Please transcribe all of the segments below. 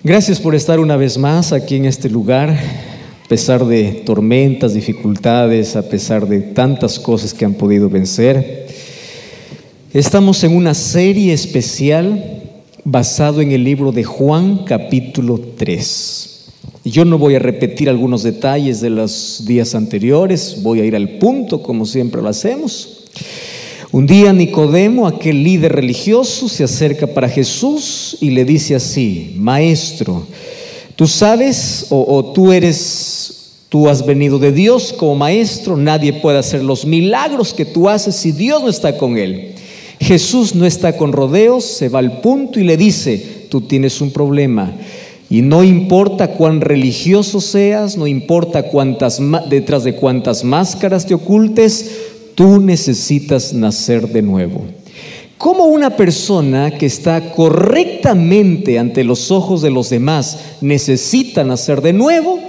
Gracias por estar una vez más aquí en este lugar, a pesar de tormentas, dificultades, a pesar de tantas cosas que han podido vencer. Estamos en una serie especial basado en el libro de Juan, capítulo 3. Yo no voy a repetir algunos detalles de los días anteriores, voy a ir al punto como siempre lo hacemos. Un día Nicodemo, aquel líder religioso, se acerca para Jesús y le dice así: Maestro, tú sabes tú has venido de Dios como maestro, nadie puede hacer los milagros que tú haces si Dios no está con él. Jesús no está con rodeos, se va al punto y le dice: tú tienes un problema y no importa cuán religioso seas, no importa detrás de cuántas máscaras te ocultes, tú necesitas nacer de nuevo. ¿Cómo una persona que está correctamente ante los ojos de los demás necesita nacer de nuevo?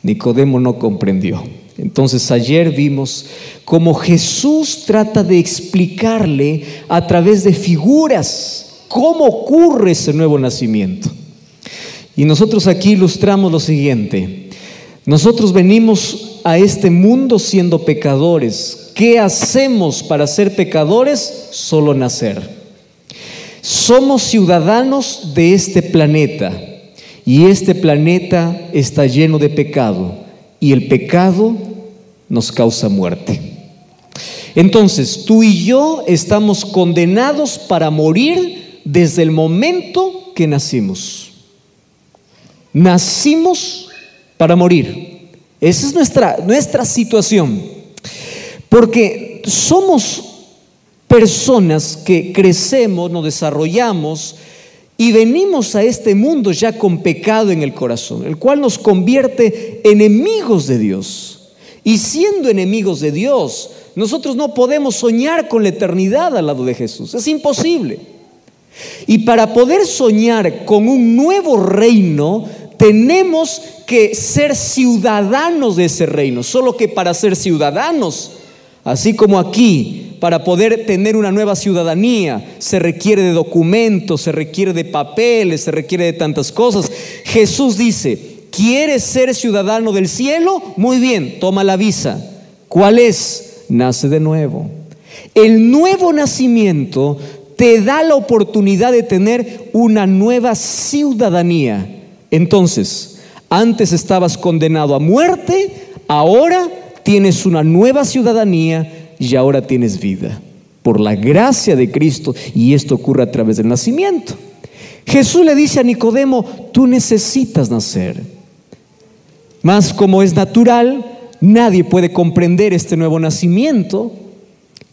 Nicodemo no comprendió. Entonces ayer vimos cómo Jesús trata de explicarle a través de figuras cómo ocurre ese nuevo nacimiento. Y nosotros aquí ilustramos lo siguiente: nosotros venimos a este mundo siendo pecadores. ¿Qué hacemos para ser pecadores? Solo nacer. Somos ciudadanos de este planeta y este planeta está lleno de pecado y el pecado nos causa muerte. Entonces, tú y yo estamos condenados para morir desde el momento que nacimos. Nacimos para morir. Esa es nuestra situación. Porque somos personas que crecemos, nos desarrollamos y venimos a este mundo ya con pecado en el corazón, el cual nos convierte enemigos de Dios. Y siendo enemigos de Dios, nosotros no podemos soñar con la eternidad al lado de Jesús. Es imposible. Y para poder soñar con un nuevo reino, tenemos que ser ciudadanos de ese reino. Solo que para ser ciudadanos, así como aquí, para poder tener una nueva ciudadanía, se requiere de documentos, se requiere de papeles, se requiere de tantas cosas. Jesús dice: ¿quieres ser ciudadano del cielo? Muy bien, toma la visa. ¿Cuál es? Nace de nuevo. El nuevo nacimiento te da la oportunidad de tener una nueva ciudadanía. Entonces, antes estabas condenado a muerte, ahora tienes una nueva ciudadanía y ahora tienes vida por la gracia de Cristo, y esto ocurre a través del nacimiento. Jesús le dice a Nicodemo: tú necesitas nacer. Mas como es natural, nadie puede comprender este nuevo nacimiento.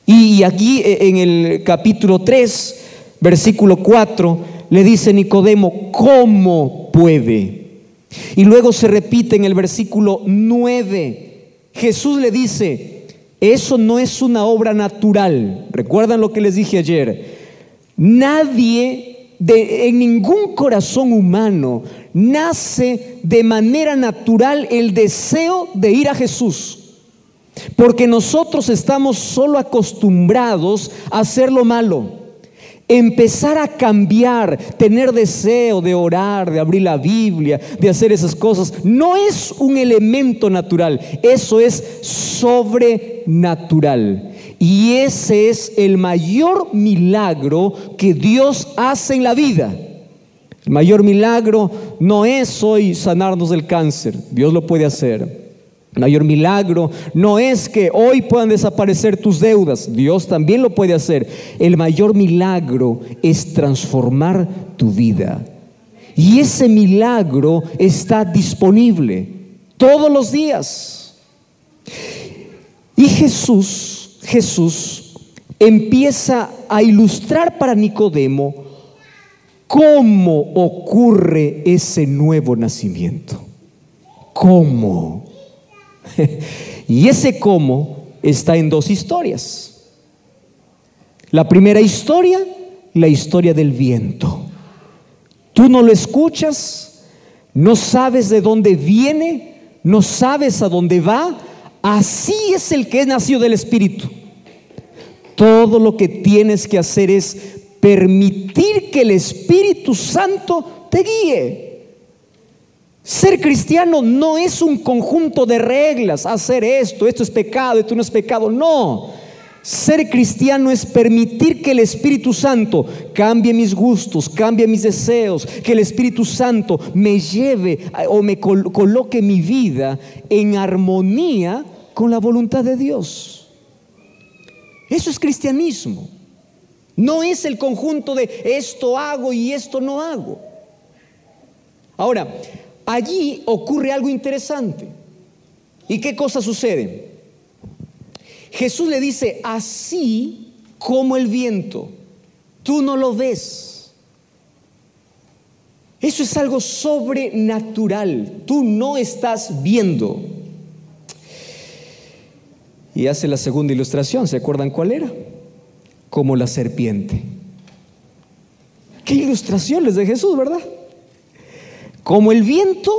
Y aquí en el capítulo 3, versículo 4, le dice Nicodemo: ¿cómo puede? Y luego se repite en el versículo 9. Jesús le dice: eso no es una obra natural. ¿Recuerdan lo que les dije ayer? Nadie en ningún corazón humano nace de manera natural el deseo de ir a Jesús, porque nosotros estamos solo acostumbrados a hacer lo malo. Empezar a cambiar, tener deseo de orar, de abrir la Biblia, de hacer esas cosas, no es un elemento natural, eso es sobrenatural. Y ese es el mayor milagro que Dios hace en la vida. El mayor milagro no es hoy sanarnos del cáncer, Dios lo puede hacer. El mayor milagro no es que hoy puedan desaparecer tus deudas, Dios también lo puede hacer. El mayor milagro es transformar tu vida. Y ese milagro está disponible todos los días. Y Jesús empieza a ilustrar para Nicodemo cómo ocurre ese nuevo nacimiento. ¿Cómo? Y ese cómo está en dos historias. La primera historia, la historia del viento. Tú no lo escuchas, no sabes de dónde viene, no sabes a dónde va. Así es el que es nacido del Espíritu. Todo lo que tienes que hacer es permitir que el Espíritu Santo te guíe. Ser cristiano no es un conjunto de reglas, hacer esto es pecado, esto no es pecado, no. Ser cristiano es permitir que el Espíritu Santo cambie mis gustos, cambie mis deseos, que el Espíritu Santo me lleve o me coloque mi vida en armonía con la voluntad de Dios. Eso es cristianismo. No es el conjunto de esto hago y esto no hago. Ahora, allí ocurre algo interesante. ¿Y qué cosa sucede? Jesús le dice, así como el viento, tú no lo ves. Eso es algo sobrenatural, tú no estás viendo. Y hace la segunda ilustración, ¿se acuerdan cuál era? Como la serpiente. Qué ilustraciones de Jesús, ¿verdad? Como el viento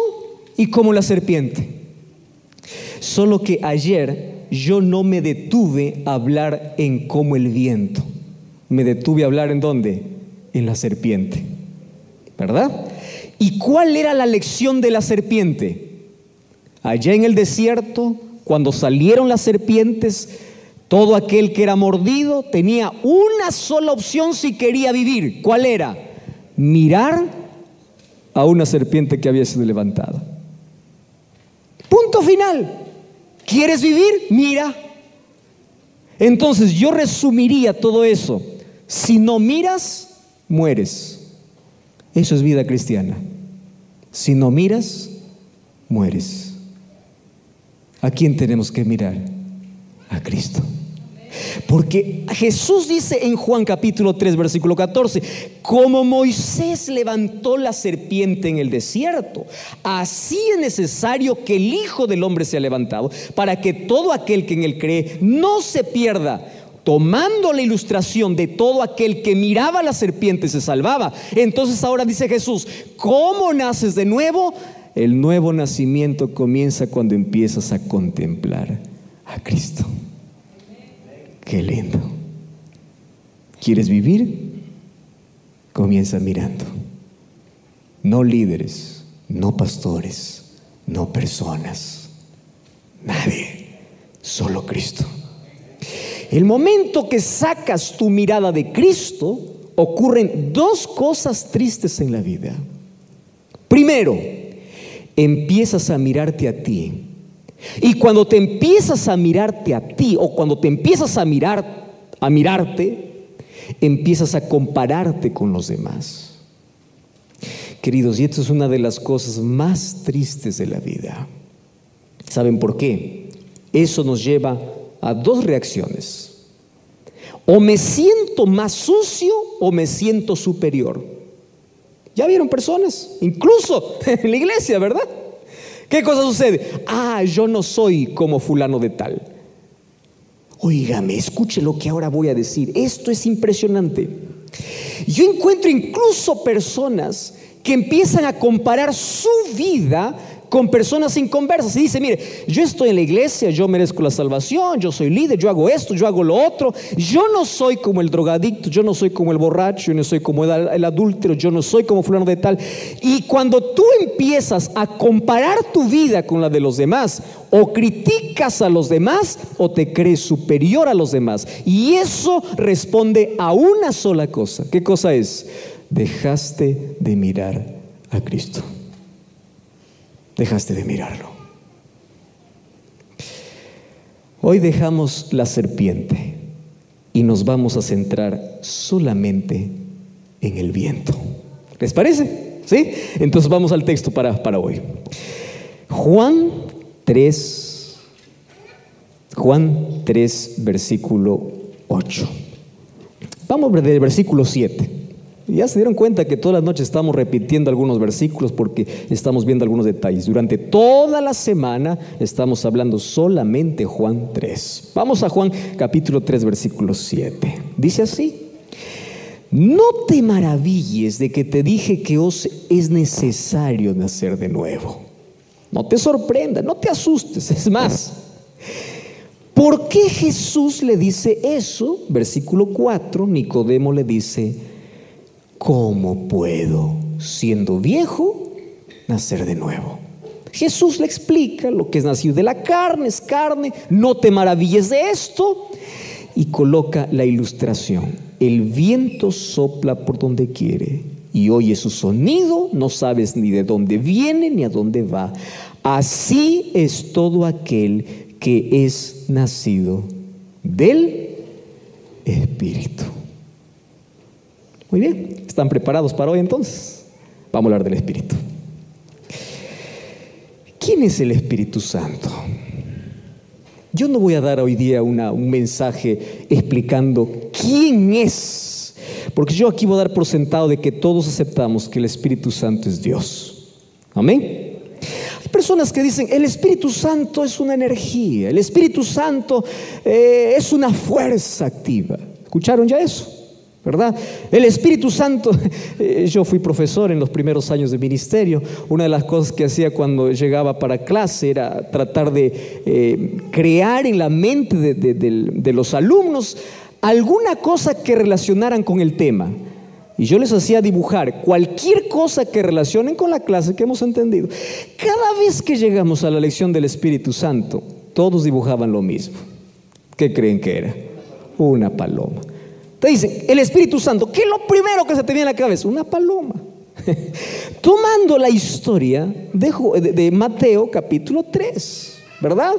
y como la serpiente. Solo que ayer yo no me detuve a hablar en como el viento. Me detuve a hablar ¿en dónde? En la serpiente, ¿verdad? ¿Y cuál era la lección de la serpiente? Allá en el desierto, cuando salieron las serpientes, todo aquel que era mordido tenía una sola opción si quería vivir. ¿Cuál era? Mirar a una serpiente que había sido levantada. Punto final. ¿Quieres vivir? Mira. Entonces yo resumiría todo eso. Si no miras, mueres. Eso es vida cristiana. Si no miras, mueres. ¿A quién tenemos que mirar? A Cristo. Porque Jesús dice en Juan capítulo 3 versículo 14, como Moisés levantó la serpiente en el desierto, así es necesario que el Hijo del Hombre sea levantado, para que todo aquel que en él cree no se pierda. Tomando la ilustración de todo aquel que miraba a la serpiente se salvaba. Entonces ahora dice Jesús, ¿cómo naces de nuevo? El nuevo nacimiento comienza cuando empiezas a contemplar a Cristo. Qué lindo. ¿Quieres vivir? Comienza mirando. No líderes, no pastores, no personas, nadie, solo Cristo. El momento que sacas tu mirada de Cristo, ocurren dos cosas tristes en la vida. Primero, empiezas a mirarte a ti. Y cuando te empiezas a mirarte a ti, o cuando te empiezas a mirarte, empiezas a compararte con los demás. Queridos, y esto es una de las cosas más tristes de la vida. ¿Saben por qué? Eso nos lleva a dos reacciones. O me siento más sucio o me siento superior. ¿Ya vieron personas? Incluso en la iglesia, ¿verdad? ¿Qué cosa sucede? Yo no soy como fulano de tal. Óigame, escuche lo que ahora voy a decir. Esto es impresionante. Yo encuentro incluso personas que empiezan a comparar su vida con personas inconversas y dice, mire, yo estoy en la iglesia, yo merezco la salvación, yo soy líder, yo hago esto, yo hago lo otro, yo no soy como el drogadicto, yo no soy como el borracho, yo no soy como el adúltero, yo no soy como fulano de tal. Y cuando tú empiezas a comparar tu vida con la de los demás, o criticas a los demás o te crees superior a los demás, y eso responde a una sola cosa. ¿Qué cosa es? Dejaste de mirar a Cristo. Dejaste de mirarlo. Hoy dejamos la serpiente y nos vamos a centrar solamente en el viento. ¿Les parece? ¿Sí? Entonces vamos al texto para hoy. Juan 3, versículo 8. Vamos del versículo 7. Ya se dieron cuenta que todas las noches estamos repitiendo algunos versículos porque estamos viendo algunos detalles. Durante toda la semana estamos hablando solamente Juan 3. Vamos a Juan capítulo 3 versículo 7. Dice así: no te maravilles de que te dije que os es necesario nacer de nuevo. No te sorprenda, no te asustes. Es más, ¿por qué Jesús le dice eso? Versículo 4, Nicodemo le dice: ¿cómo puedo, siendo viejo, nacer de nuevo? Jesús le explica: lo que es nacido de la carne es carne, no te maravilles de esto. Y coloca la ilustración: el viento sopla por donde quiere y oyes su sonido, no sabes ni de dónde viene ni a dónde va. Así es todo aquel que es nacido del Espíritu. Muy bien, ¿están preparados para hoy entonces? Vamos a hablar del Espíritu. ¿Quién es el Espíritu Santo? Yo no voy a dar hoy día un mensaje explicando quién es, porque yo aquí voy a dar por sentado de que todos aceptamos que el Espíritu Santo es Dios. Amén. Hay personas que dicen: el Espíritu Santo es una energía, el Espíritu Santo es una fuerza activa. ¿Escucharon ya eso? ¿Verdad? El Espíritu Santo, yo fui profesor en los primeros años de ministerio. Una de las cosas que hacía cuando llegaba para clase era tratar de crear en la mente de los alumnos alguna cosa que relacionaran con el tema. Y yo les hacía dibujar cualquier cosa que relacionen con la clase que hemos entendido. Cada vez que llegamos a la lección del Espíritu Santo, todos dibujaban lo mismo. ¿Qué creen que era? Una paloma. Te dicen: el Espíritu Santo, ¿qué es lo primero que se te viene a la cabeza? Una paloma. Tomando la historia de Mateo capítulo 3, ¿verdad?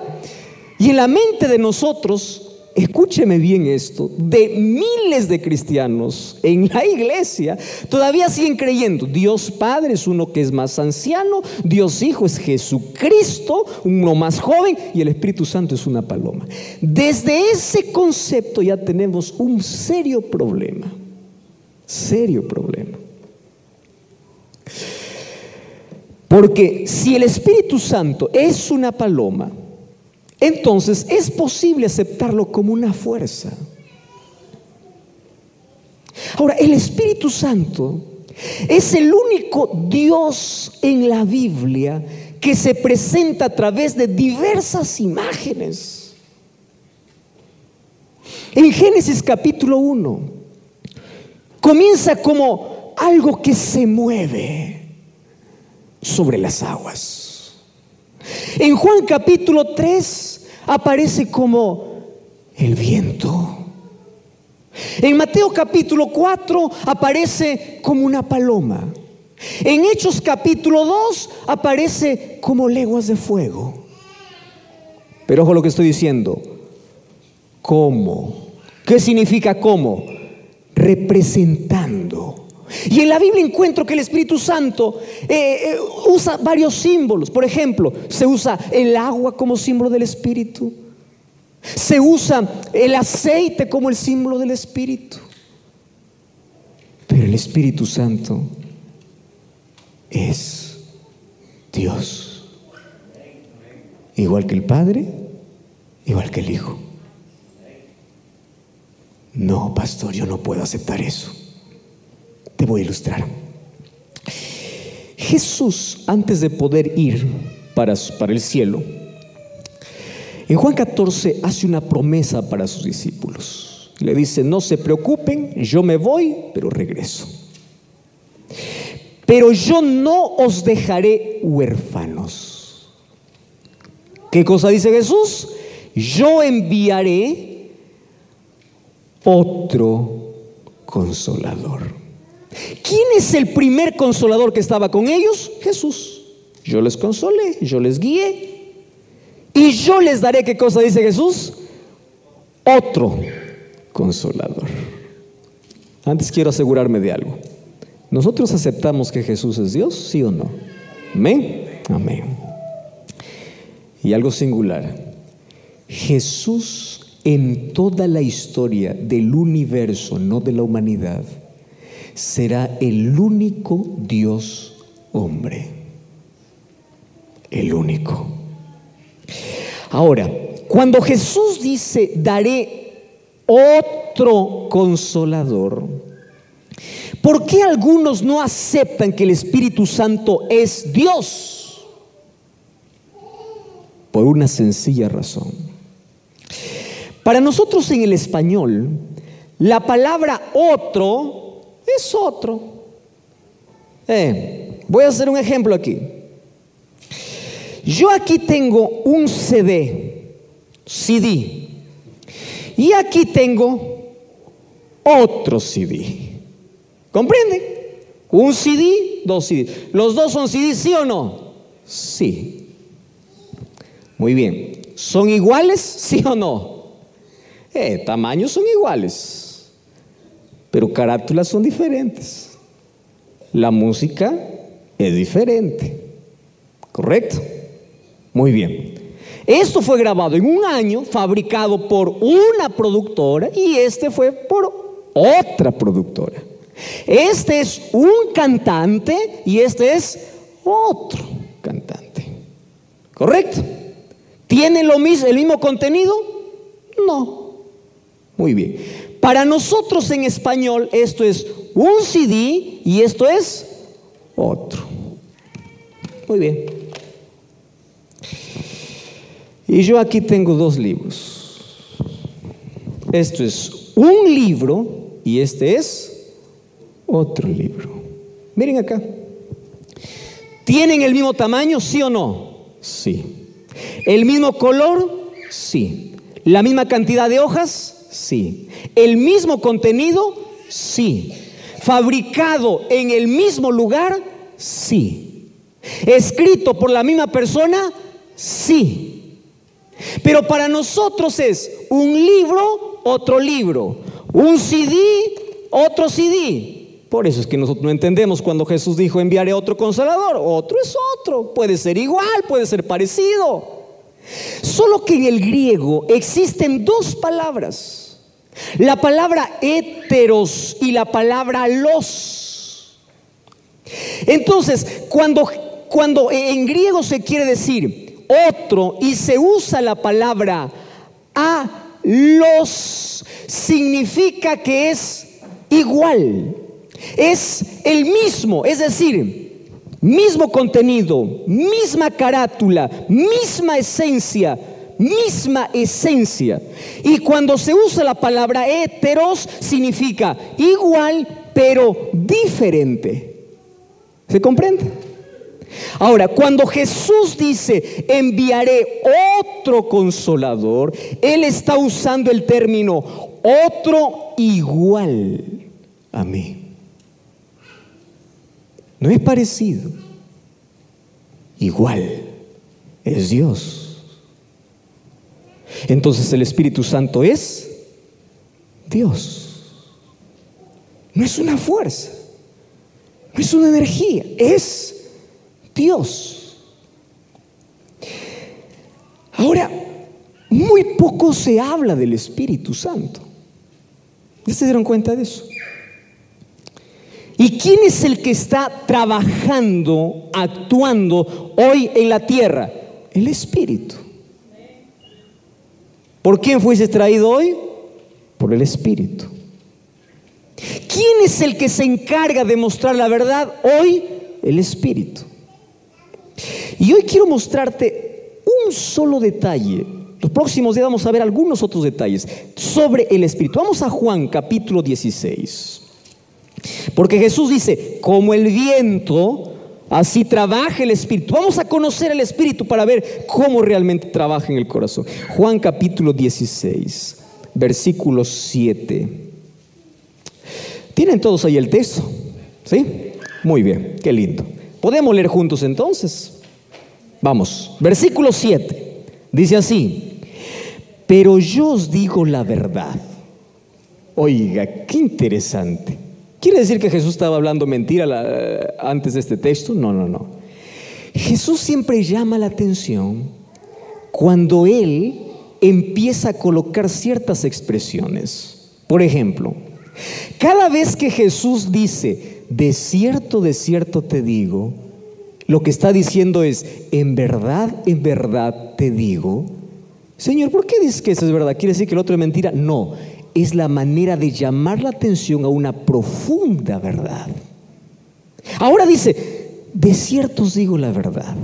Y en la mente de nosotros, escúcheme bien esto, de miles de cristianos en la iglesia todavía siguen creyendo: Dios Padre es uno que es más anciano, Dios Hijo es Jesucristo, uno más joven, y el Espíritu Santo es una paloma. Desde ese concepto ya tenemos un serio problema. Porque si el Espíritu Santo es una paloma, entonces es posible aceptarlo como una fuerza. Ahora, el Espíritu Santo es el único Dios en la Biblia que se presenta a través de diversas imágenes. En Génesis capítulo 1 comienza como algo que se mueve sobre las aguas. En Juan capítulo 3 aparece como el viento. En Mateo capítulo 4 aparece como una paloma. En Hechos capítulo 2 aparece como lenguas de fuego. Pero ojo lo que estoy diciendo: ¿cómo? ¿Qué significa cómo? Representando. Y en la Biblia encuentro que el Espíritu Santo usa varios símbolos. Por ejemplo, se usa el agua como símbolo del Espíritu. Se usa el aceite como el símbolo del Espíritu. Pero el Espíritu Santo es Dios. Igual que el Padre, igual que el Hijo. No, pastor, yo no puedo aceptar eso. Te voy a ilustrar. Jesús, antes de poder ir para el cielo, en Juan 14 hace una promesa para sus discípulos. Le dice: no se preocupen, yo me voy, pero regreso. Pero yo no os dejaré huérfanos. ¿Qué cosa dice Jesús? Yo enviaré otro consolador. ¿Quién es el primer consolador que estaba con ellos? Jesús. Yo les consolé, yo les guié, y yo les daré, ¿qué cosa dice Jesús? Otro consolador. Antes quiero asegurarme de algo. ¿Nosotros aceptamos que Jesús es Dios? ¿Sí o no? Amén. Amén. Y algo singular: Jesús en toda la historia del universo, no de la humanidad, será el único Dios hombre. El único. Ahora, cuando Jesús dice: daré otro consolador, ¿por qué algunos no aceptan que el Espíritu Santo es Dios? Por una sencilla razón. Para nosotros en el español, la palabra otro es otro. Voy a hacer un ejemplo aquí. Yo aquí tengo un CD, y aquí tengo otro CD. ¿Comprenden? Un CD, dos CD. ¿Los dos son CD, sí o no? Sí. Muy bien. ¿Son iguales, sí o no? Tamaños son iguales, pero carátulas son diferentes. La música es diferente. ¿Correcto? Muy bien. Esto fue grabado en un año, fabricado por una productora, y este fue por otra productora. Este es un cantante y este es otro cantante. ¿Correcto? ¿Tiene el mismo contenido? No. Muy bien. Para nosotros en español esto es un CD y esto es otro. Muy bien. Y yo aquí tengo dos libros. Esto es un libro y este es otro libro. Miren acá. ¿Tienen el mismo tamaño, sí o no? Sí. ¿El mismo color? Sí. ¿La misma cantidad de hojas? Sí. ¿El mismo contenido? Sí. ¿Fabricado en el mismo lugar? Sí. ¿Escrito por la misma persona? Sí. Pero para nosotros es un libro, otro libro. Un CD, otro CD. Por eso es que nosotros no entendemos cuando Jesús dijo: enviaré otro consolador. Otro es otro. Puede ser igual, puede ser parecido. Solo que en el griego existen dos palabras. La palabra heteros y la palabra los. Entonces, cuando en griego se quiere decir otro y se usa la palabra los, significa que es igual, es el mismo, es decir, mismo contenido, misma carátula, misma esencia. Y cuando se usa la palabra heteros, significa igual pero diferente. ¿Se comprende? Ahora, cuando Jesús dice enviaré otro consolador, Él está usando el término otro igual a mí. No es parecido, igual, es Dios. Entonces el Espíritu Santo es Dios. No es una fuerza, no es una energía, es Dios. Ahora, muy poco se habla del Espíritu Santo. ¿Ya se dieron cuenta de eso? ¿Y quién es el que está trabajando, actuando hoy en la tierra? El Espíritu. ¿Por quién fuiste traído hoy? Por el Espíritu. ¿Quién es el que se encarga de mostrar la verdad hoy? El Espíritu. Y hoy quiero mostrarte un solo detalle. Los próximos días vamos a ver algunos otros detalles sobre el Espíritu. Vamos a Juan capítulo 16. Porque Jesús dice, como el viento, así trabaja el Espíritu. Vamos a conocer el Espíritu para ver cómo realmente trabaja en el corazón. Juan capítulo 16, versículo 7. ¿Tienen todos ahí el texto? ¿Sí? Muy bien, qué lindo. ¿Podemos leer juntos entonces? Vamos, versículo 7. Dice así: pero yo os digo la verdad. Oiga, qué interesante. ¿Quiere decir que Jesús estaba hablando mentira antes de este texto? No. Jesús siempre llama la atención cuando Él empieza a colocar ciertas expresiones. Por ejemplo, cada vez que Jesús dice, de cierto te digo, lo que está diciendo es, en verdad te digo. Señor, ¿por qué dices que eso es verdad? ¿Quiere decir que el otro es mentira? No. Es la manera de llamar la atención a una profunda verdad. Ahora dice, de cierto os digo la verdad.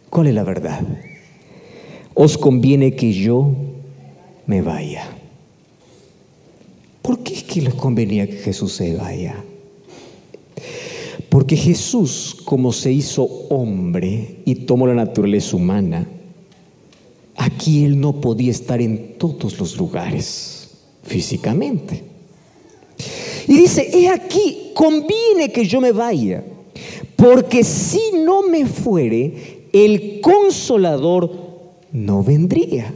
¿Cuál es la verdad? Os conviene que yo me vaya. ¿Por qué es que les convenía que Jesús se vaya? Porque Jesús, como se hizo hombre y tomó la naturaleza humana, aquí Él no podía estar en todos los lugares físicamente. Y dice, he aquí, conviene que yo me vaya, porque si no me fuere, el Consolador no vendría.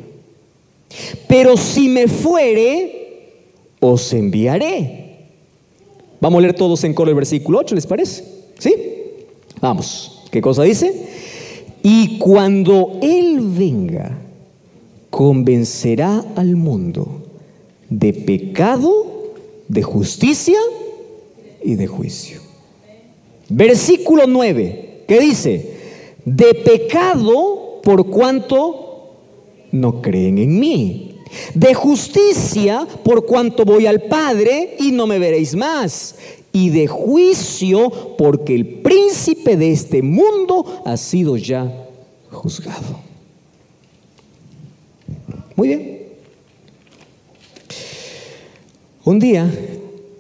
Pero si me fuere, os enviaré. Vamos a leer todos en coro el versículo 8, ¿les parece? ¿Sí? Vamos. ¿Qué cosa dice? Y cuando Él venga, convencerá al mundo de pecado, de justicia y de juicio. Versículo 9, ¿qué dice? De pecado por cuanto no creen en mí. De justicia por cuanto voy al Padre y no me veréis más. Y de juicio porque el príncipe de este mundo ha sido ya juzgado. Muy bien. Un día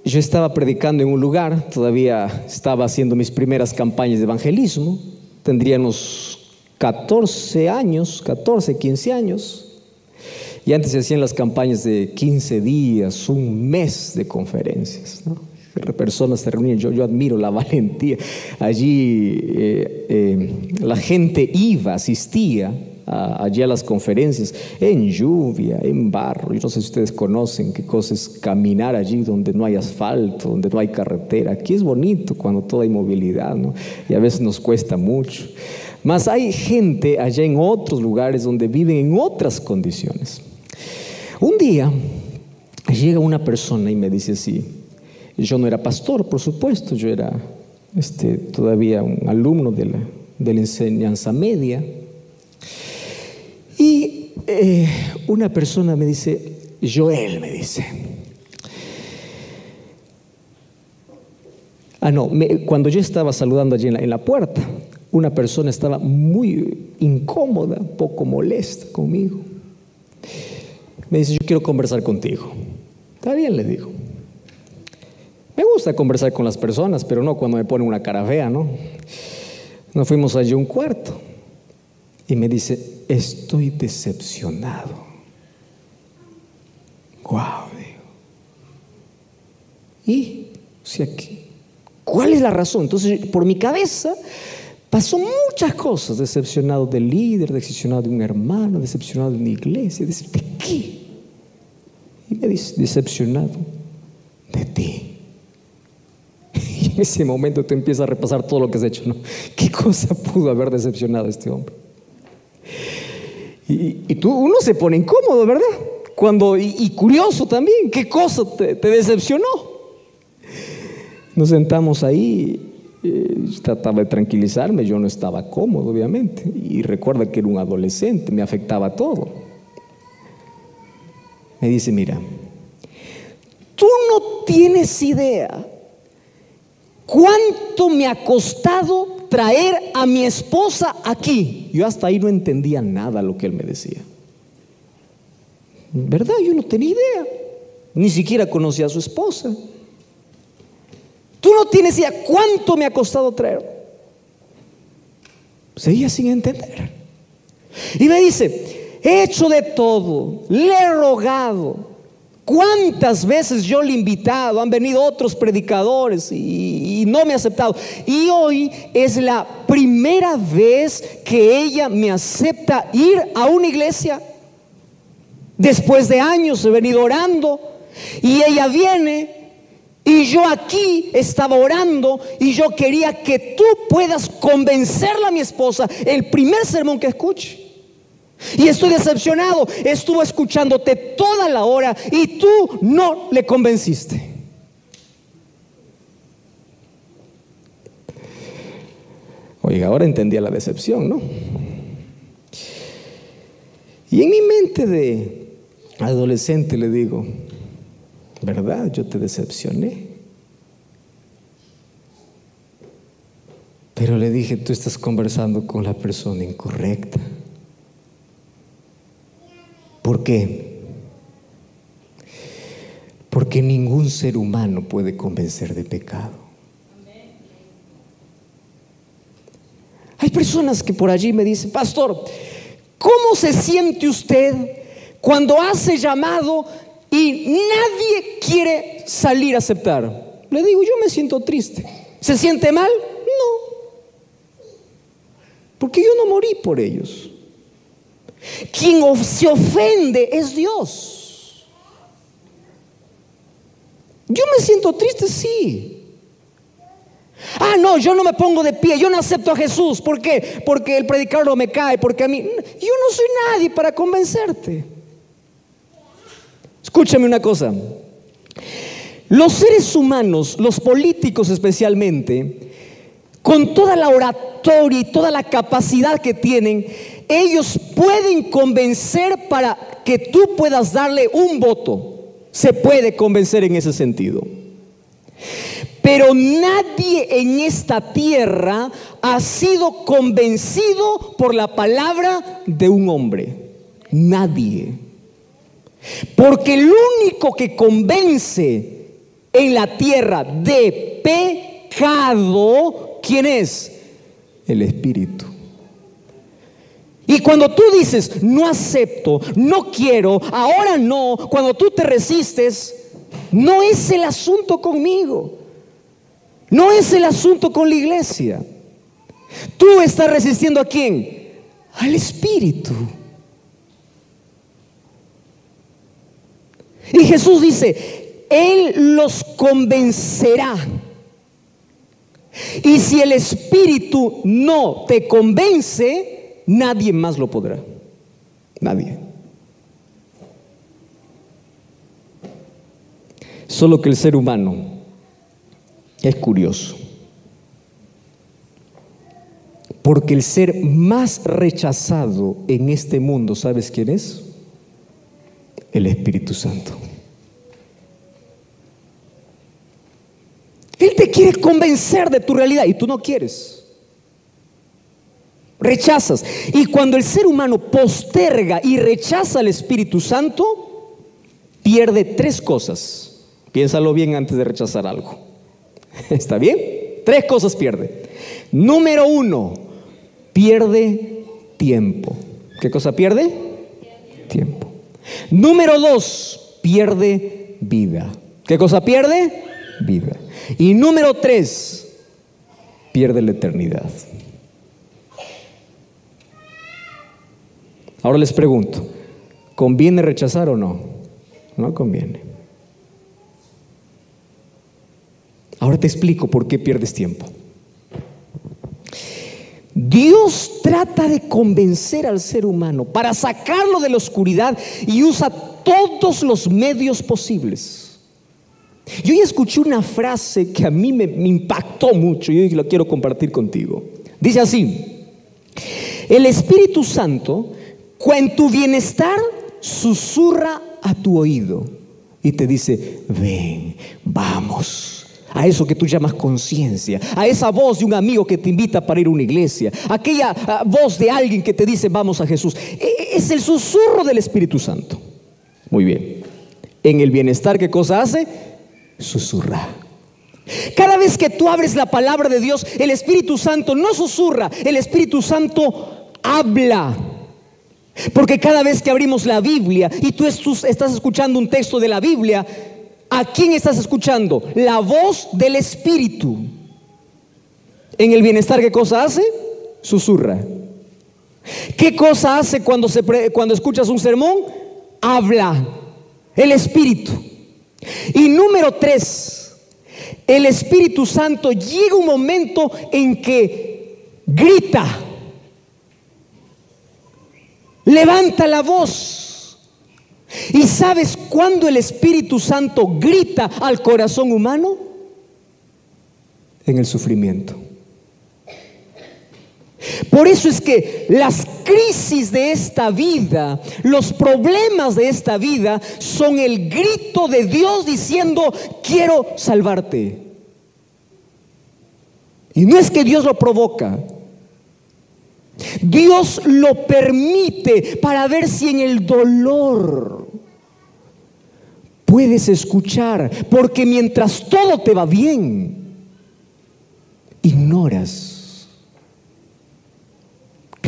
yo estaba predicando en un lugar, todavía estaba haciendo mis primeras campañas de evangelismo, tendría unos 14 años, 14, 15 años. Y antes se hacían las campañas de 15 días, un mes de conferencias, ¿no? Personas se reunían, yo admiro la valentía. Allí la gente asistía allí a las conferencias, en lluvia, en barro. Yo no sé si ustedes conocen qué cosa es caminar allí donde no hay asfalto, donde no hay carretera. Aquí es bonito cuando todo hay movilidad, ¿no? Y a veces nos cuesta mucho. Mas hay gente allá en otros lugares donde viven en otras condiciones. Un día llega una persona y me dice así, yo no era pastor, por supuesto, yo era todavía un alumno de la enseñanza media. Y una persona me dice, Joel, me dice. Cuando yo estaba saludando allí en la puerta, una persona estaba muy incómoda, un poco molesta conmigo. Me dice, yo quiero conversar contigo. Está bien, le digo. Me gusta conversar con las personas, pero no cuando me ponen una cara fea, ¿no? Nos fuimos allí a un cuarto y me dice, estoy decepcionado. Guau, digo. ¿Y? O sea, ¿cuál es la razón? Entonces, por mi cabeza pasó muchas cosas. Decepcionado del líder, decepcionado de un hermano, decepcionado de una iglesia. ¿De qué? Y me dice, decepcionado de ti. Y en ese momento te empiezas a repasar todo lo que has hecho, ¿no? ¿Qué cosa pudo haber decepcionado a este hombre? Y uno se pone incómodo, ¿verdad? Y curioso también, ¿qué cosa te decepcionó? Nos sentamos ahí, trataba de tranquilizarme, yo no estaba cómodo, obviamente. Y recuerda que era un adolescente, me afectaba todo. Me dice, mira, tú no tienes idea cuánto me ha costado traer a mi esposa aquí. Yo hasta ahí no entendía nada lo que él me decía. ¿Verdad? Yo no tenía idea. Ni siquiera conocía a su esposa. Tú no tienes idea cuánto me ha costado traer. Seguía sin entender. Y me dice, he hecho de todo, le he rogado. ¿Cuántas veces yo le he invitado? Han venido otros predicadores y no me ha aceptado. Y hoy es la primera vez que ella me acepta ir a una iglesia. Después de años he venido orando y ella viene y yo aquí estaba orando y yo quería que tú puedas convencerla a mi esposa el primer sermón que escuche. Y estoy decepcionado, estuvo escuchándote toda la hora y tú no le convenciste. Oiga, ahora entendía la decepción, ¿no? Y en mi mente de adolescente le digo, ¿verdad? Yo te decepcioné. Pero le dije, tú estás conversando con la persona incorrecta. ¿Por qué? Porque ningún ser humano puede convencer de pecado. personas que por allí me dicen: pastor, ¿cómo se siente usted cuando hace llamado y nadie quiere salir a aceptar? Le digo: yo me siento triste. ¿Se siente mal? No, porque yo no morí por ellos. Quien se ofende es Dios. Yo me siento triste, sí. Ah, no, yo no me pongo de pie, yo no acepto a Jesús. ¿Por qué? Porque el predicador no me cae, porque a mí... Yo no soy nadie para convencerte. Escúchame una cosa. Los seres humanos, los políticos especialmente, con toda la oratoria y toda la capacidad que tienen, ellos pueden convencer para que tú puedas darle un voto. Se puede convencer en ese sentido. Pero nadie en esta tierra ha sido convencido por la palabra de un hombre. Nadie. Porque el único que convence en la tierra de pecado, ¿quién es? El Espíritu. Y cuando tú dices: no acepto, no quiero, ahora no, cuando tú te resistes, no es el asunto conmigo. No es el asunto con la iglesia. Tú estás resistiendo ¿a quién? Al Espíritu. Y Jesús dice: Él los convencerá. Y si el Espíritu no te convence, nadie más lo podrá. Nadie. Solo que el ser humano es curioso, porque el ser más rechazado en este mundo, ¿sabes quién es? El Espíritu Santo. Él te quiere convencer de tu realidad y tú no quieres. Rechazas. Y cuando el ser humano posterga y rechaza al Espíritu Santo, pierde tres cosas. Piénsalo bien antes de rechazar algo. ¿Está bien? Tres cosas pierde. Número uno, pierde tiempo. ¿Qué cosa pierde? Tiempo. Número dos, pierde vida. ¿Qué cosa pierde? Vida. Y número tres, pierde la eternidad. Ahora les pregunto, ¿conviene rechazar o no? No conviene. Ahora te explico por qué pierdes tiempo. Dios trata de convencer al ser humano para sacarlo de la oscuridad y usa todos los medios posibles. Yo ya escuché una frase que a mí me impactó mucho y hoy la quiero compartir contigo. Dice así: el Espíritu Santo, en tu bienestar, susurra a tu oído y te dice: ven, vamos. A eso que tú llamas conciencia, a esa voz de un amigo que te invita para ir a una iglesia, aquella voz de alguien que te dice: vamos a Jesús. Es el susurro del Espíritu Santo. Muy bien. En el bienestar, ¿qué cosa hace? Susurra. Cada vez que tú abres la palabra de Dios, el Espíritu Santo no susurra, el Espíritu Santo habla. Porque cada vez que abrimos la Biblia y tú estás escuchando un texto de la Biblia, ¿a quién estás escuchando? La voz del Espíritu. En el bienestar, ¿qué cosa hace? Susurra. ¿Qué cosa hace cuando escuchas un sermón? Habla. El Espíritu. Y número tres, el Espíritu Santo llega un momento en que grita, levanta la voz. ¿Y sabes cuándo el Espíritu Santo grita al corazón humano? En el sufrimiento. Por eso es que las crisis de esta vida, los problemas de esta vida, son el grito de Dios diciendo: quiero salvarte. Y no es que Dios lo provoca, Dios lo permite para ver si en el dolor puedes escuchar. Porque mientras todo te va bien, ignoras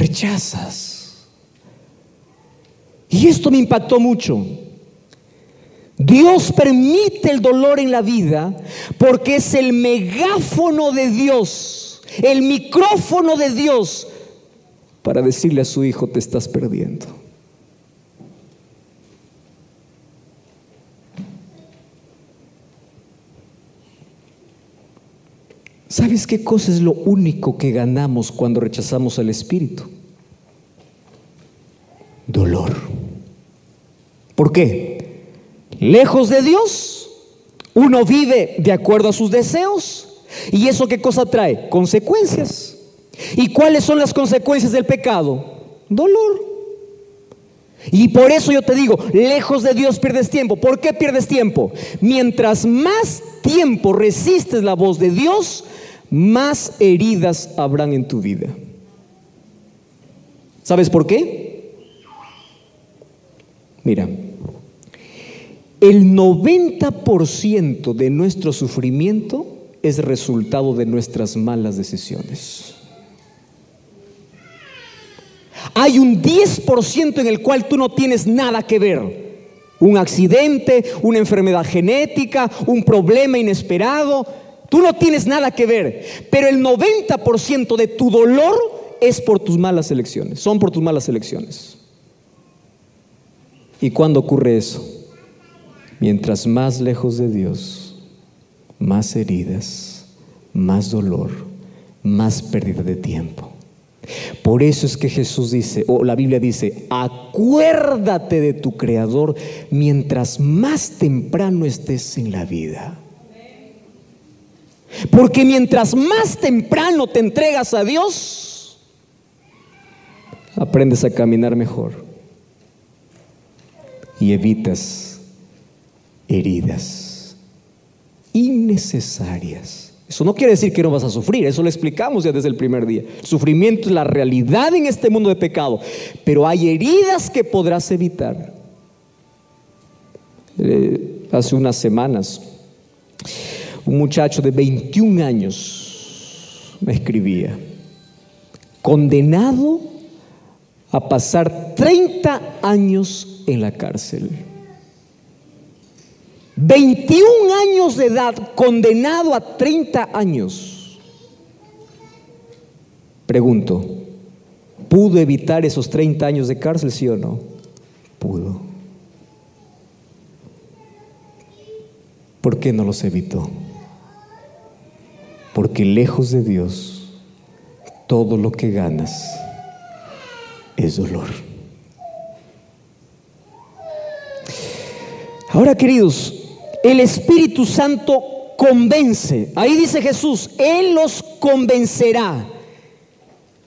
rechazas. Y esto me impactó mucho. Dios permite el dolor en la vida porque es el megáfono de Dios, el micrófono de Dios para decirle a su hijo: te estás perdiendo. ¿Sabes qué cosa es lo único que ganamos cuando rechazamos al Espíritu? Dolor. ¿Por qué? Lejos de Dios, uno vive de acuerdo a sus deseos. ¿Y eso qué cosa trae? Consecuencias. ¿Y cuáles son las consecuencias del pecado? Dolor. Y por eso yo te digo, lejos de Dios pierdes tiempo. ¿Por qué pierdes tiempo? Mientras más tiempo resistes la voz de Dios, más heridas habrán en tu vida. ¿Sabes por qué? Mira, el 90% de nuestro sufrimiento es resultado de nuestras malas decisiones. Hay un 10% en el cual tú no tienes nada que ver. Un accidente, una enfermedad genética, un problema inesperado. Tú no tienes nada que ver. Pero el 90% de tu dolor es por tus malas elecciones. Son por tus malas elecciones. ¿Y cuándo ocurre eso? Mientras más lejos de Dios, más heridas, más dolor, más pérdida de tiempo. Por eso es que Jesús dice, o la Biblia dice: acuérdate de tu Creador mientras más temprano estés en la vida. Porque mientras más temprano te entregas a Dios, aprendes a caminar mejor y evitas heridas innecesarias. Eso no quiere decir que no vas a sufrir, eso lo explicamos ya desde el primer día. El sufrimiento es la realidad en este mundo de pecado, pero hay heridas que podrás evitar. Hace unas semanas, un muchacho de 21 años me escribía: condenado a pasar 30 años en la cárcel. 21 años de edad, condenado a 30 años. Pregunto, ¿pudo evitar esos 30 años de cárcel, sí o no? Pudo. ¿Por qué no los evitó? Porque lejos de Dios, todo lo que ganas es dolor. Ahora, queridos, el Espíritu Santo convence. Ahí dice Jesús: Él los convencerá.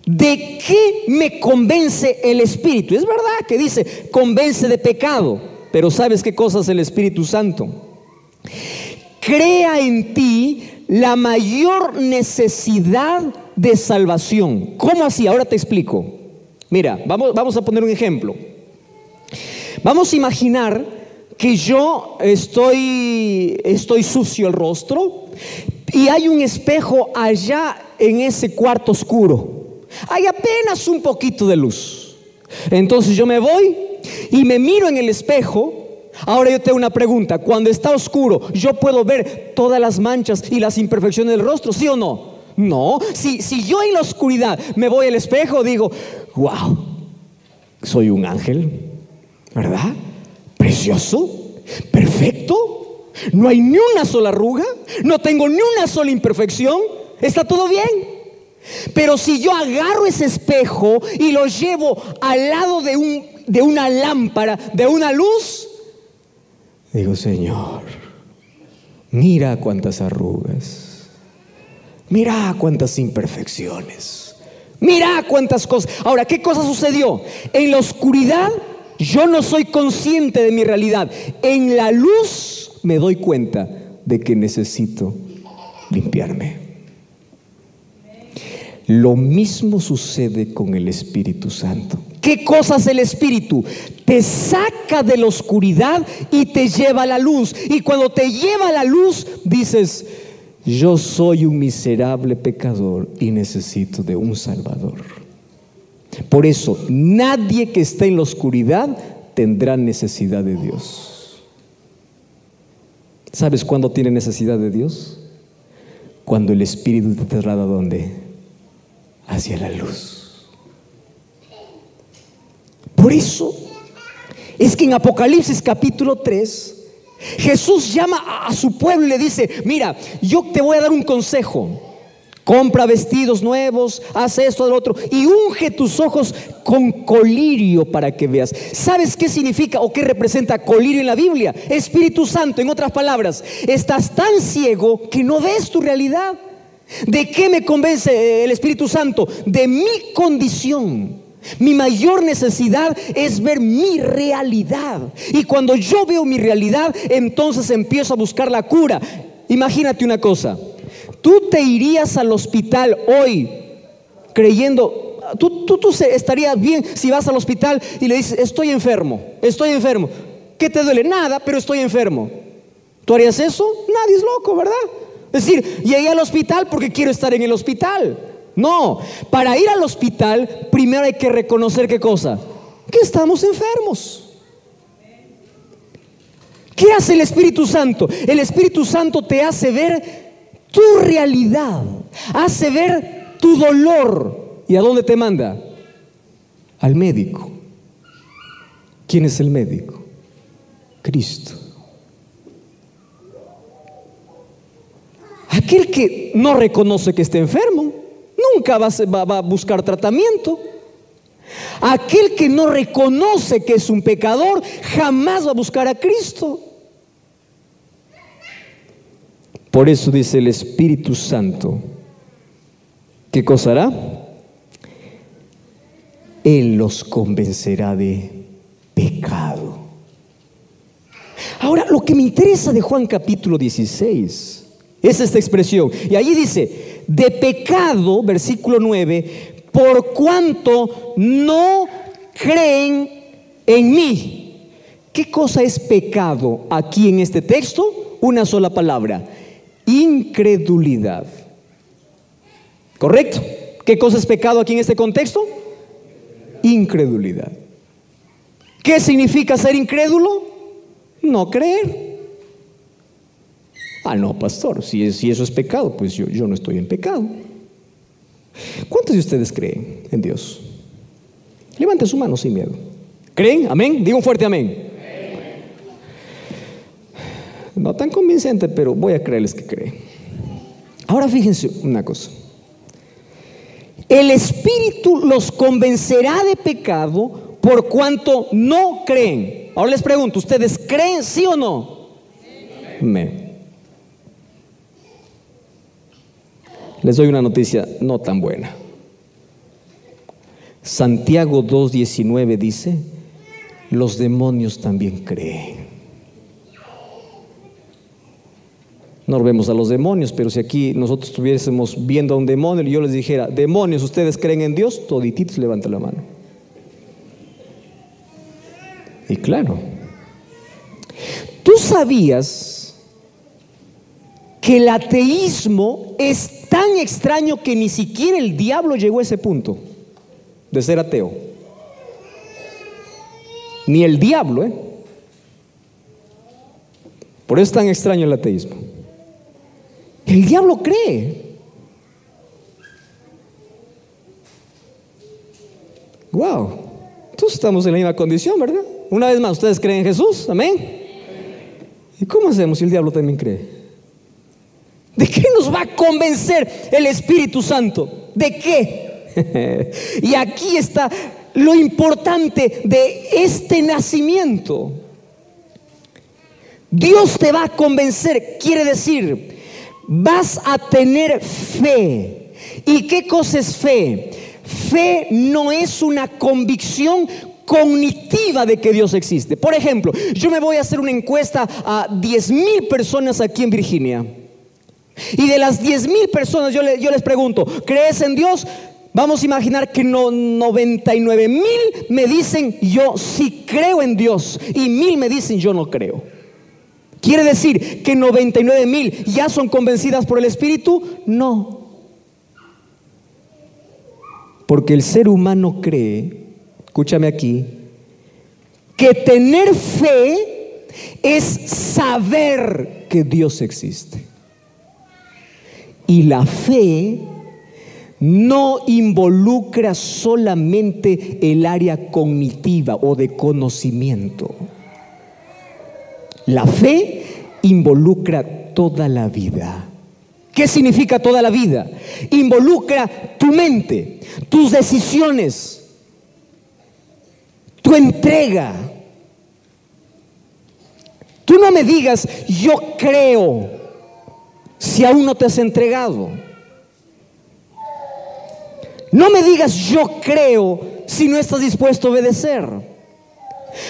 ¿De qué me convence el Espíritu? Es verdad que dice convence de pecado, pero ¿sabes qué cosa es el Espíritu Santo? Crea en ti la mayor necesidad de salvación. ¿Cómo así? Ahora te explico. Mira, vamos a poner un ejemplo. Vamos a imaginar que yo estoy sucio el rostro y hay un espejo allá en ese cuarto oscuro. Hay apenas un poquito de luz. Entonces yo me voy y me miro en el espejo. Ahora yo tengo una pregunta: cuando está oscuro, ¿yo puedo ver todas las manchas y las imperfecciones del rostro? ¿Sí o no? No. Si yo en la oscuridad me voy al espejo, digo: wow, soy un ángel, ¿verdad? Precioso, perfecto, no hay ni una sola arruga, no tengo ni una sola imperfección, está todo bien. Pero si yo agarro ese espejo y lo llevo al lado de una lámpara, de una luz, digo: Señor, mira cuántas arrugas, mira cuántas imperfecciones, mira cuántas cosas. Ahora, ¿qué cosa sucedió? En la oscuridad yo no soy consciente de mi realidad. En la luz me doy cuenta de que necesito limpiarme. Lo mismo sucede con el Espíritu Santo. ¿Qué cosa es el Espíritu? Te saca de la oscuridad y te lleva a la luz. Y cuando te lleva a la luz, dices: yo soy un miserable pecador y necesito de un Salvador. Por eso, nadie que esté en la oscuridad tendrá necesidad de Dios. ¿Sabes cuándo tiene necesidad de Dios? Cuando el Espíritu te traslada ¿a dónde? Hacia la luz. Por eso es que en Apocalipsis capítulo 3, Jesús llama a su pueblo y le dice: mira, yo te voy a dar un consejo. Compra vestidos nuevos, haz esto, lo otro, y unge tus ojos con colirio para que veas. ¿Sabes qué significa o qué representa colirio en la Biblia? Espíritu Santo. En otras palabras, estás tan ciego que no ves tu realidad. ¿De qué me convence el Espíritu Santo? De mi condición. Mi mayor necesidad es ver mi realidad. Y cuando yo veo mi realidad, entonces empiezo a buscar la cura. Imagínate una cosa. Tú te irías al hospital hoy creyendo, tú estarías bien si vas al hospital y le dices: estoy enfermo. ¿Qué te duele? Nada, pero estoy enfermo. ¿Tú harías eso? Nadie es loco, ¿verdad? Es decir, llegué al hospital porque quiero estar en el hospital. No, para ir al hospital primero hay que reconocer ¿qué cosa? Que estamos enfermos. ¿Qué hace el Espíritu Santo? El Espíritu Santo te hace ver tu realidad, hace ver tu dolor. ¿Y a dónde te manda? Al médico. ¿Quién es el médico? Cristo. Aquel que no reconoce que está enfermo nunca va a buscar tratamiento. Aquel que no reconoce que es un pecador jamás va a buscar a Cristo. Por eso dice el Espíritu Santo, ¿qué cosa hará? Él los convencerá de pecado. Ahora, lo que me interesa de Juan capítulo 16 es esta expresión. Y allí dice, de pecado, versículo 9, por cuanto no creen en mí. ¿Qué cosa es pecado aquí en este texto? Una sola palabra: incredulidad. ¿Correcto? ¿Qué cosa es pecado aquí en este contexto? Incredulidad. ¿Qué significa ser incrédulo? No creer. No, pastor, si eso es pecado, pues yo no estoy en pecado. ¿Cuántos de ustedes creen en Dios? Levante su mano sin miedo. ¿Creen? Amén. Diga un fuerte amén. No tan convincente, pero voy a creerles que creen. Ahora fíjense una cosa. El Espíritu los convencerá de pecado por cuanto no creen. Ahora les pregunto, ¿ustedes creen sí o no? Amén. Les doy una noticia no tan buena. Santiago 2:19 dice: los demonios también creen. No vemos a los demonios, pero si aquí nosotros estuviésemos viendo a un demonio y yo les dijera: demonios, ¿ustedes creen en Dios? Todititos levanten la mano. Y claro, ¿tú sabías que el ateísmo es tan extraño que ni siquiera el diablo llegó a ese punto de ser ateo? Ni el diablo, Por eso es tan extraño el ateísmo. El diablo cree. Wow. Entonces estamos en la misma condición, ¿verdad? Una vez más, ¿ustedes creen en Jesús? Amén. ¿Y cómo hacemos si el diablo también cree? ¿De qué nos va a convencer el Espíritu Santo? ¿De qué? Y aquí está lo importante de este nacimiento. Dios te va a convencer, quiere decir, vas a tener fe. ¿Y qué cosa es fe? Fe no es una convicción cognitiva de que Dios existe. Por ejemplo, yo me voy a hacer una encuesta a 10,000 personas aquí en Virginia. Y de las 10,000 personas yo les pregunto: ¿crees en Dios? Vamos a imaginar que 99,000 me dicen: yo sí creo en Dios, y 1,000 me dicen: yo no creo. ¿Quiere decir que 99,000 ya son convencidas por el Espíritu? No. Porque el ser humano cree, escúchame aquí, que tener fe es saber que Dios existe. Y la fe no involucra solamente el área cognitiva o de conocimiento. La fe involucra toda la vida. ¿Qué significa toda la vida? Involucra tu mente, tus decisiones, tu entrega. Tú no me digas, yo creo, si aún no te has entregado. No me digas, yo creo, si no estás dispuesto a obedecer.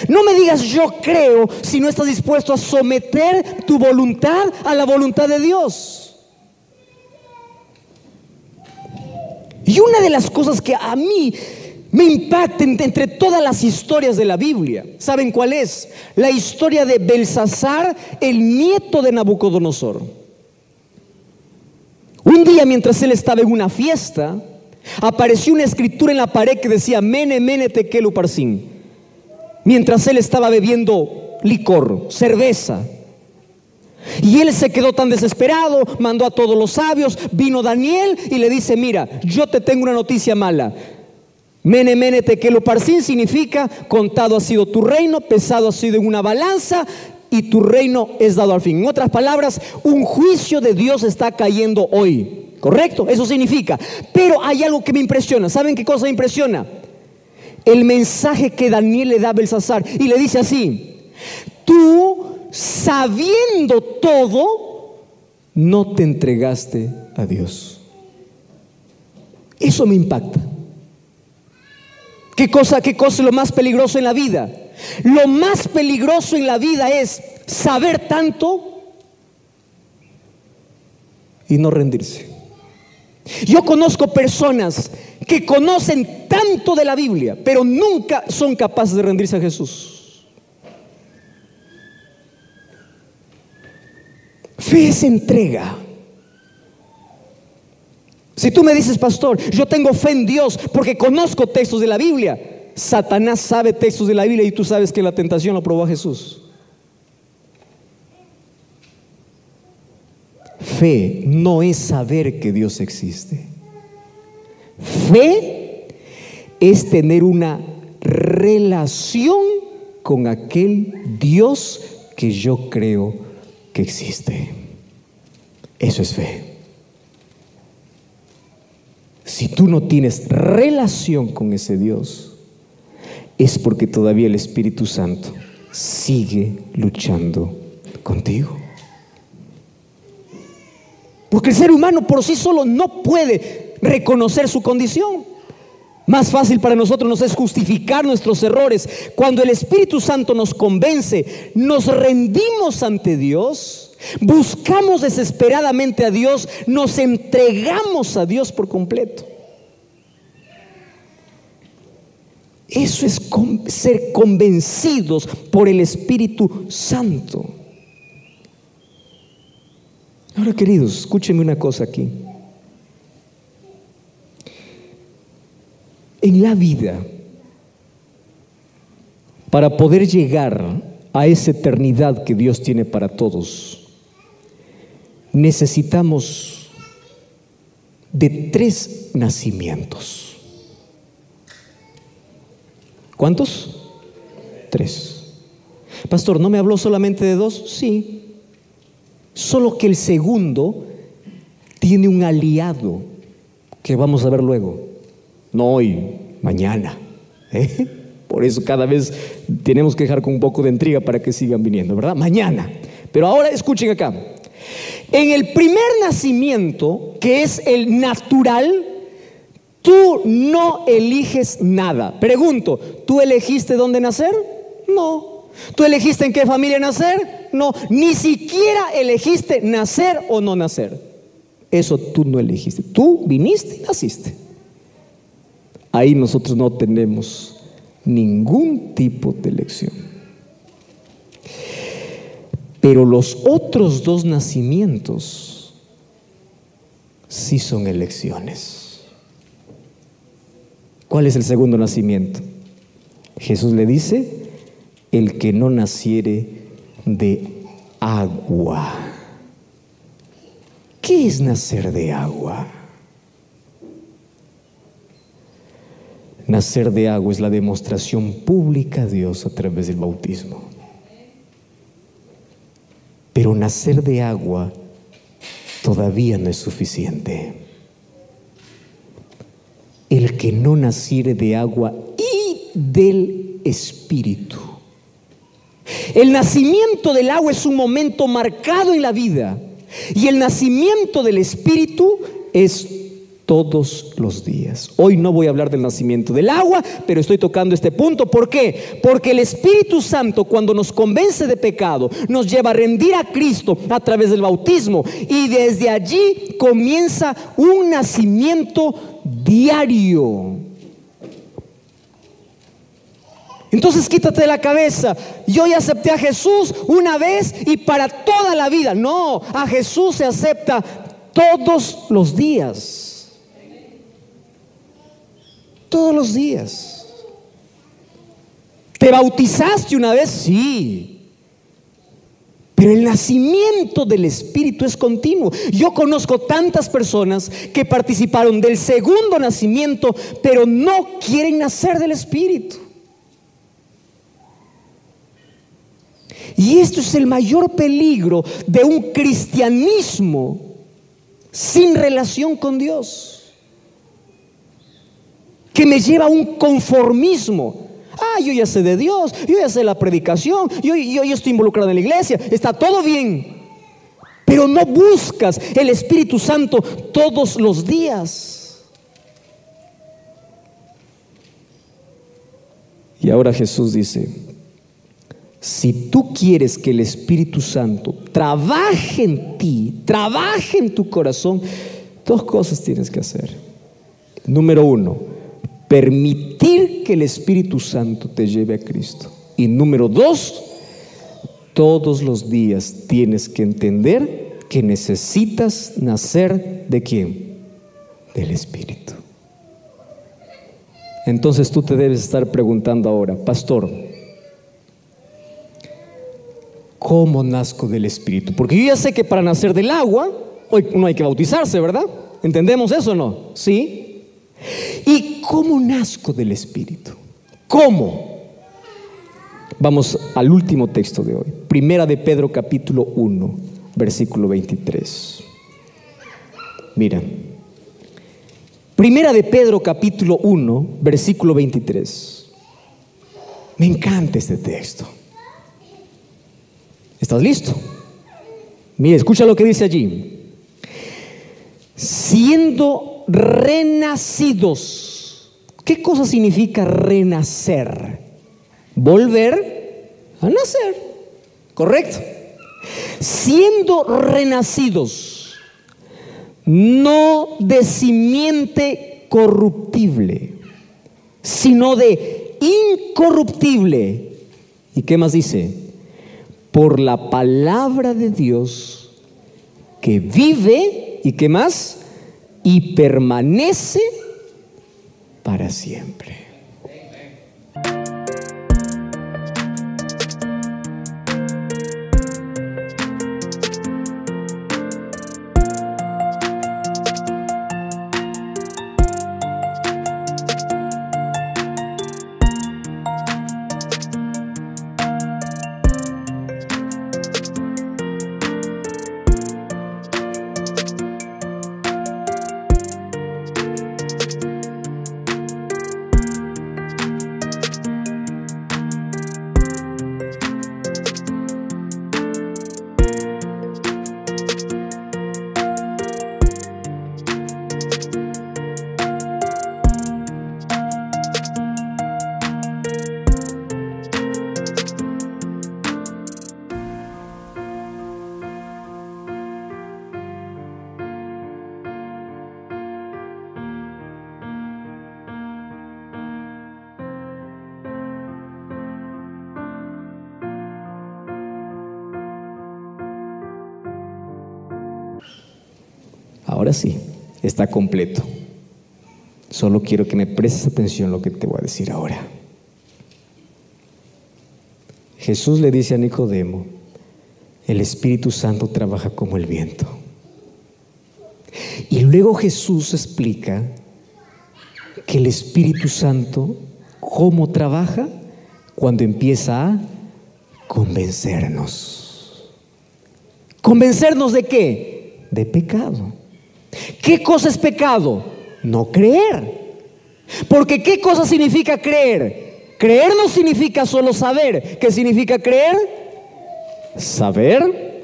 No me digas, yo creo, si no estás dispuesto a someter tu voluntad a la voluntad de Dios. Y una de las cosas que a mí me impacta entre todas las historias de la Biblia, ¿saben cuál es? La historia de Belsasar, el nieto de Nabucodonosor. Un día, mientras él estaba en una fiesta, apareció una escritura en la pared que decía Mene, Mene, Tekel, Uparsin. Mientras él estaba bebiendo licor, cerveza. Y él se quedó tan desesperado, mandó a todos los sabios, vino Daniel y le dice, mira, yo te tengo una noticia mala. Mene, Mene, Tekel, Uparsin significa, contado ha sido tu reino, pesado ha sido en una balanza y tu reino es dado al fin. En otras palabras, un juicio de Dios está cayendo hoy. ¿Correcto? Eso significa. Pero hay algo que me impresiona. ¿Saben qué cosa me impresiona? El mensaje que Daniel le da a Belsasar y le dice así: tú, sabiendo todo, no te entregaste a Dios. Eso me impacta. ¿Qué cosa es lo más peligroso en la vida? Lo más peligroso en la vida es saber tanto y no rendirse. Yo conozco personas que conocen tanto de la Biblia, pero nunca son capaces de rendirse a Jesús. Fe es entrega. Si tú me dices, pastor, yo tengo fe en Dios porque conozco textos de la Biblia. Satanás sabe textos de la Biblia y tú sabes que la tentación lo probó a Jesús. Fe no es saber que Dios existe. Fe es tener una relación con aquel Dios que yo creo que existe. Eso es fe. Si tú no tienes relación con ese Dios, es porque todavía el Espíritu Santo sigue luchando contigo. Porque el ser humano por sí solo no puede reconocer su condición. Más fácil para nosotros nos es justificar nuestros errores. Cuando el Espíritu Santo nos convence, nos rendimos ante Dios, buscamos desesperadamente a Dios, nos entregamos a Dios por completo. Eso es ser convencidos por el Espíritu Santo. Ahora, queridos, escúchenme una cosa aquí. En la vida, para poder llegar a esa eternidad que Dios tiene para todos, necesitamos de 3 nacimientos. ¿Cuántos? 3. Pastor, ¿no me habló solamente de 2? Sí. Solo que el segundo tiene un aliado que vamos a ver luego. No hoy, mañana. Por eso cada vez tenemos que dejar con un poco de intriga para que sigan viniendo, ¿verdad? Mañana. Pero ahora escuchen acá. En el primer nacimiento, que es el natural, tú no eliges nada. Pregunto, ¿tú elegiste dónde nacer? No. ¿Tú elegiste en qué familia nacer? No. Ni siquiera elegiste nacer o no nacer. Eso tú no elegiste. Tú viniste y naciste. Ahí nosotros no tenemos ningún tipo de elección. Pero los otros 2 nacimientos sí son elecciones. ¿Cuál es el segundo nacimiento? Jesús le dice, el que no naciere de agua. ¿Qué es nacer de agua? Nacer de agua es la demostración pública a Dios a través del bautismo. Pero nacer de agua todavía no es suficiente. El que no naciere de agua y del Espíritu. El nacimiento del agua es un momento marcado en la vida, y el nacimiento del Espíritu es todos los días. Hoy no voy a hablar del nacimiento del agua, pero estoy tocando este punto. ¿Por qué? Porque el Espíritu Santo, cuando nos convence de pecado, nos lleva a rendir a Cristo a través del bautismo, y desde allí comienza un nacimiento diario. Entonces quítate de la cabeza, yo ya acepté a Jesús una vez y para toda la vida. No, a Jesús se acepta todos los días. Todos los días. ¿Te bautizaste una vez? Sí. Pero el nacimiento del Espíritu es continuo. Yo conozco tantas personas que participaron del segundo nacimiento, pero no quieren nacer del Espíritu. Y esto es el mayor peligro de un cristianismo sin relación con Dios, que me lleva a un conformismo. Yo ya sé de Dios, yo ya sé la predicación, yo estoy involucrado en la iglesia, está todo bien. Pero no buscas el Espíritu Santo todos los días. Y ahora Jesús dice, si tú quieres que el Espíritu Santo trabaje en ti, trabaje en tu corazón, dos cosas tienes que hacer. Número uno, permitir que el Espíritu Santo te lleve a Cristo. Y número dos, todos los días tienes que entender que necesitas nacer ¿de quién? Del Espíritu. Entonces tú te debes estar preguntando ahora, pastor, ¿cómo nazco del Espíritu? Porque yo ya sé que para nacer del agua hoy no hay que bautizarse, ¿verdad? ¿Entendemos eso o no? ¿Sí? ¿Y cómo nazco del Espíritu? ¿Cómo? Vamos al último texto de hoy. Primera de Pedro capítulo 1, versículo 23. Mira. Primera de Pedro capítulo 1, versículo 23. Me encanta este texto. ¿Estás listo? Mira, escucha lo que dice allí. Siendo renacidos. ¿Qué cosa significa renacer? Volver a nacer. ¿Correcto? Siendo renacidos, no de simiente corruptible, sino de incorruptible. ¿Y qué más dice? Por la palabra de Dios que vive, ¿y qué más? Y permanece para siempre. Ahora sí, está completo. Solo quiero que me prestes atención a lo que te voy a decir ahora. Jesús le dice a Nicodemo: el Espíritu Santo trabaja como el viento. Y luego Jesús explica que el Espíritu Santo, ¿cómo trabaja? Cuando empieza a convencernos. ¿Convencernos de qué? De pecado. ¿Qué cosa es pecado? No creer. Porque ¿qué cosa significa creer? Creer no significa solo saber. ¿Qué significa creer? Saber,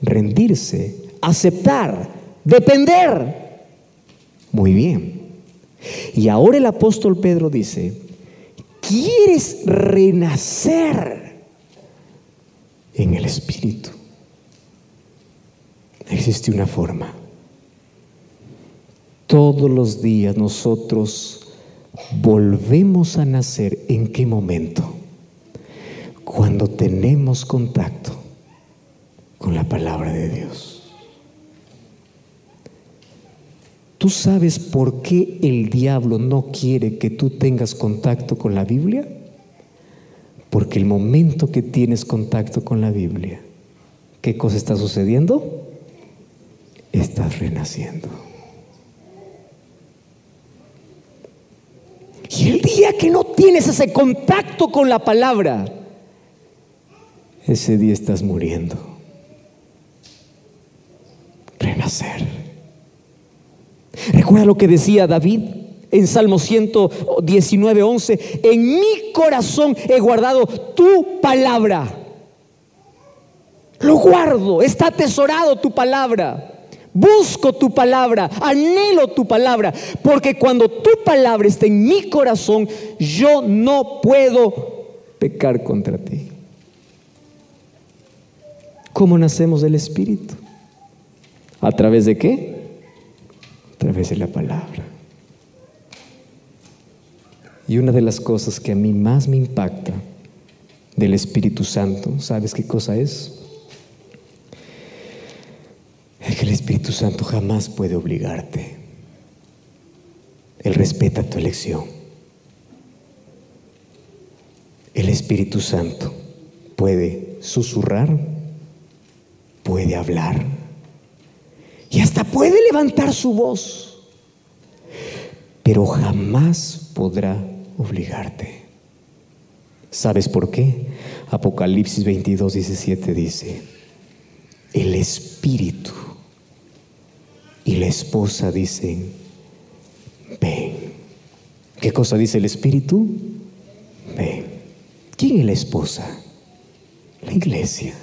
rendirse, aceptar, depender. Muy bien. Y ahora el apóstol Pedro dice: ¿quieres renacer en el Espíritu? Existe una forma. Todos los días nosotros volvemos a nacer. ¿En qué momento? Cuando tenemos contacto con la palabra de Dios. ¿Tú sabes por qué el diablo no quiere que tú tengas contacto con la Biblia? Porque el momento que tienes contacto con la Biblia, ¿qué cosa está sucediendo? Estás renaciendo. Y el día que no tienes ese contacto con la palabra, ese día estás muriendo. Renacer. Recuerda lo que decía David en Salmo 119:11: en mi corazón he guardado tu palabra. Lo guardo, está atesorado tu palabra. Busco tu palabra, anhelo tu palabra, porque cuando tu palabra está en mi corazón, yo no puedo pecar contra ti. ¿Cómo nacemos del Espíritu? ¿A través de qué? A través de la palabra. Y una de las cosas que a mí más me impacta del Espíritu Santo, ¿sabes qué cosa es? Es que el Espíritu Santo jamás puede obligarte. Él respeta tu elección. El Espíritu Santo puede susurrar, puede hablar y hasta puede levantar su voz, pero jamás podrá obligarte. ¿Sabes por qué? Apocalipsis 22:17 dice: el Espíritu y la esposa dicen: ven. ¿Qué cosa dice el Espíritu? Ven. ¿Quién es la esposa? La iglesia.